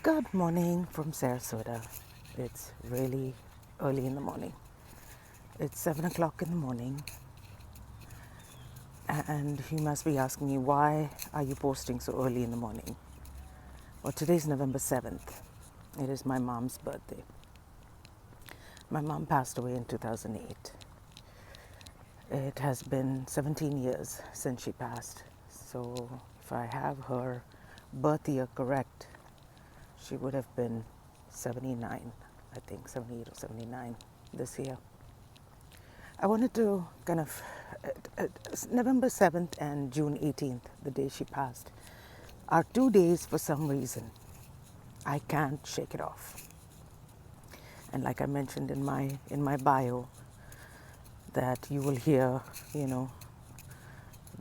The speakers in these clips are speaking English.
Good morning from Sarasota. It's really early in the morning. It's 7 o'clock in the morning, and you must be asking me, why are you posting so early in the morning? Well, today's November 7th. It is my mom's birthday. My mom passed away in 2008. It has been 17 years since she passed. So if I have her birth year correct, she would have been 79, I think, 78 or 79 this year. I wanted to November 7th and June 18th, the day she passed, are 2 days for some reason. I can't shake it off. And like I mentioned in my bio, that you will hear,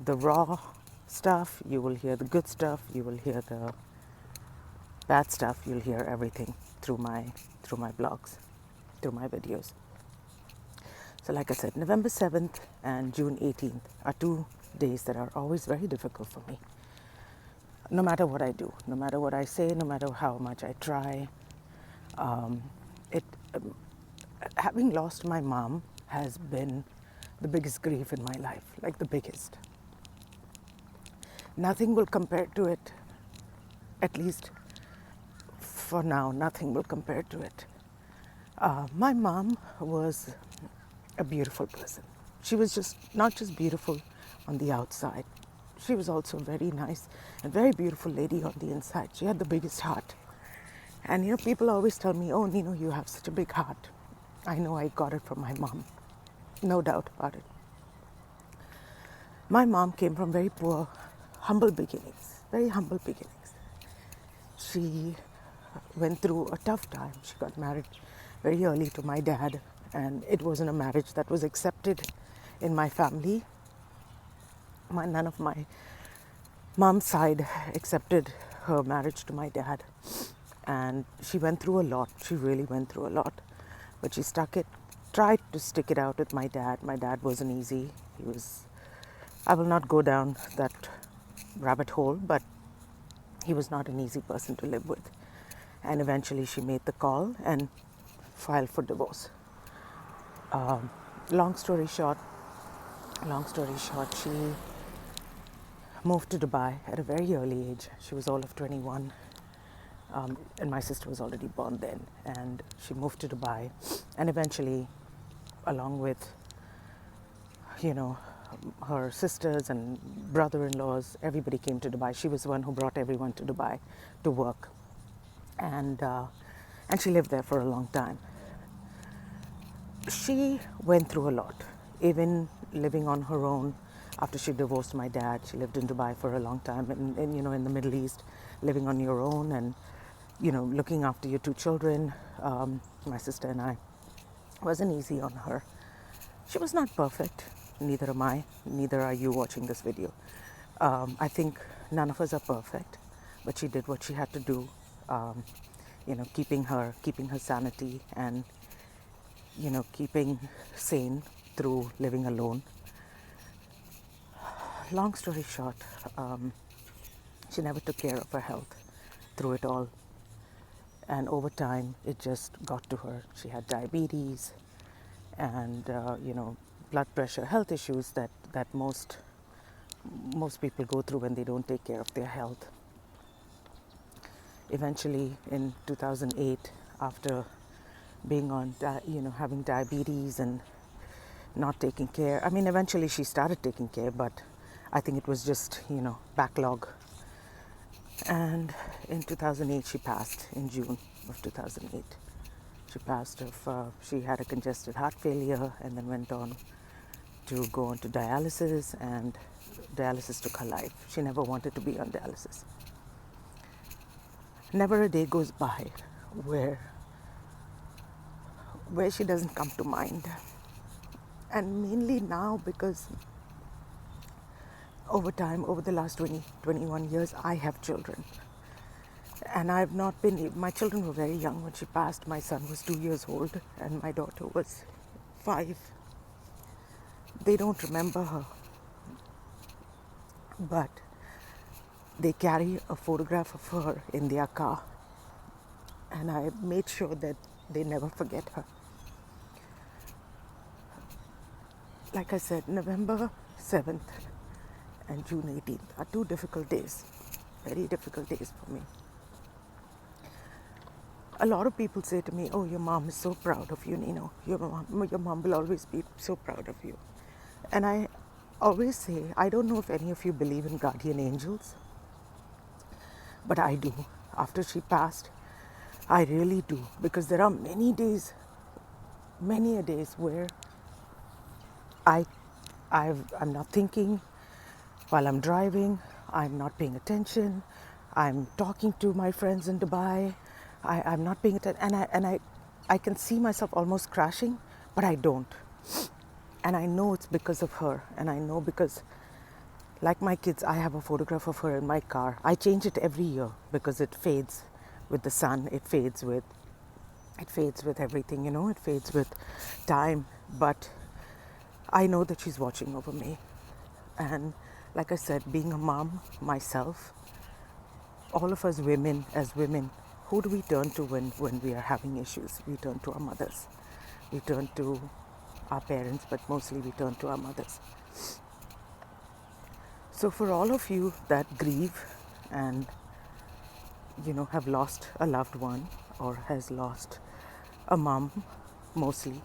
the raw stuff, you will hear the good stuff, you will hear the bad stuff, you'll hear everything through my blogs, through my videos. So like I said, November 7th and June 18th are 2 days that are always very difficult for me. No matter what I do, no matter what I say, no matter how much I try. Having lost my mom has been the biggest grief in my life, like the biggest. Nothing will compare to it, at least for now, nothing will compare to it. My mom was a beautiful person. She was not just beautiful on the outside. She was also very nice and very beautiful lady on the inside. She had the biggest heart. And people always tell me, oh, Nino, you have such a big heart. I know I got it from my mom. No doubt about it. My mom came from very poor, humble beginnings, very humble beginnings. She went through a tough time. She got married very early to my dad, and it wasn't a marriage that was accepted in my family. None of my mom's side accepted her marriage to my dad, and she went through a lot. She really went through a lot, but she tried to stick it out with my dad. My dad wasn't easy. I will not go down that rabbit hole, but he was not an easy person to live with. And eventually she made the call and filed for divorce. Long story short, she moved to Dubai at a very early age. She was all of 21, and my sister was already born then. And she moved to Dubai, and eventually, along with, her sisters and brother-in-laws, everybody came to Dubai. She was the one who brought everyone to Dubai to work. And she lived there for a long time. She went through a lot, even living on her own. After she divorced my dad, she lived in Dubai for a long time, and in the Middle East, living on your own and looking after your 2 children. My sister and I, wasn't easy on her. She was not perfect. Neither am I. Neither are you watching this video. I think none of us are perfect, but she did what she had to do. Keeping her sanity and keeping sane through living alone. Long story short, she never took care of her health through it all, and over time it just got to her. She had diabetes and blood pressure, health issues that most people go through when they don't take care of their health. Eventually, in 2008, after being on, having diabetes and not taking care, eventually she started taking care, but I think it was just, backlog. And in 2008, she passed in June of 2008. She passed she had a congested heart failure and then went on to go on to dialysis, and dialysis took her life. She never wanted to be on dialysis. Never a day goes by where she doesn't come to mind. And mainly now, because over time, over the last 21 years, I have children. And I've not been, my children were very young when she passed. My son was 2 years old and my daughter was 5. They don't remember her, but they carry a photograph of her in their car and I made sure that they never forget her. Like I said, November 7th and June 18th are two difficult days, very difficult days for me. A lot of people say to me, "Oh, your mom is so proud of you, Nino. Your mom will always be so proud of you." And I always say, I don't know if any of you believe in guardian angels, but I do. After she passed, I really do, because there are many days, many a days where I, I'm not thinking while I'm driving. I'm not paying attention. I'm talking to my friends in Dubai. I'm not paying attention, I can see myself almost crashing, but I don't. And I know it's because of her, and I know because, like my kids, I have a photograph of her in my car. I change it every year because it fades with the sun. It fades with everything, it fades with time. But I know that she's watching over me. And like I said, being a mom myself, all of us women, as women, who do we turn to when we are having issues? We turn to our mothers. We turn to our parents, but mostly we turn to our mothers. So for all of you that grieve and have lost a loved one or has lost a mom, mostly,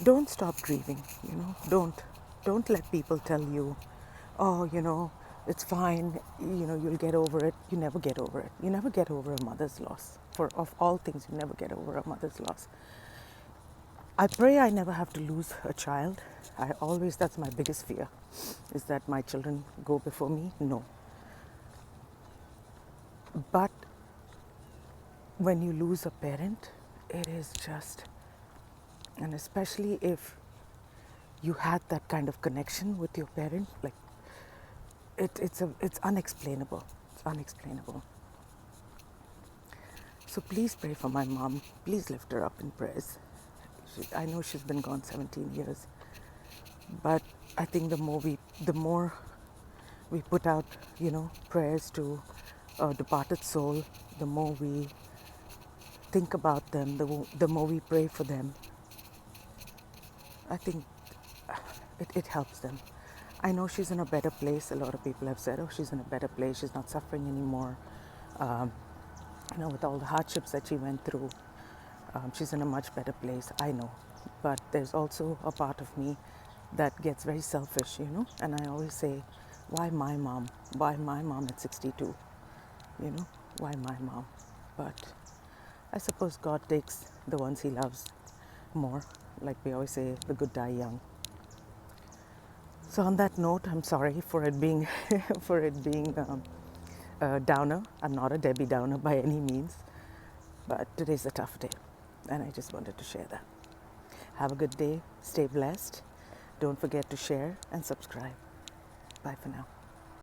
don't stop grieving. Don't let people tell you, "Oh, it's fine, you'll get over it." You never get over it. You never get over a mother's loss. Of all things, you never get over a mother's loss. I pray I never have to lose a child. That's my biggest fear, is that my children go before me. No. But when you lose a parent, it is just, and especially if you had that kind of connection with your parent, like it's unexplainable. It's unexplainable. So please pray for my mom. Please lift her up in prayers. I know she's been gone 17 years, but I think the more we put out, prayers to a departed soul, the more we think about them, the more we pray for them, I think it helps them. I know she's in a better place. A lot of people have said, "Oh, she's in a better place. She's not suffering anymore." With all the hardships that she went through, she's in a much better place. I know. But there's also a part of me that gets very selfish, And I always say, why my mom? Why my mom at 62? Why my mom? But I suppose God takes the ones he loves more. Like we always say, the good die young. So on that note, I'm sorry for it being a downer. I'm not a Debbie Downer by any means, but today's a tough day, and I just wanted to share that. Have a good day. Stay blessed. Don't forget to share and subscribe. Bye for now.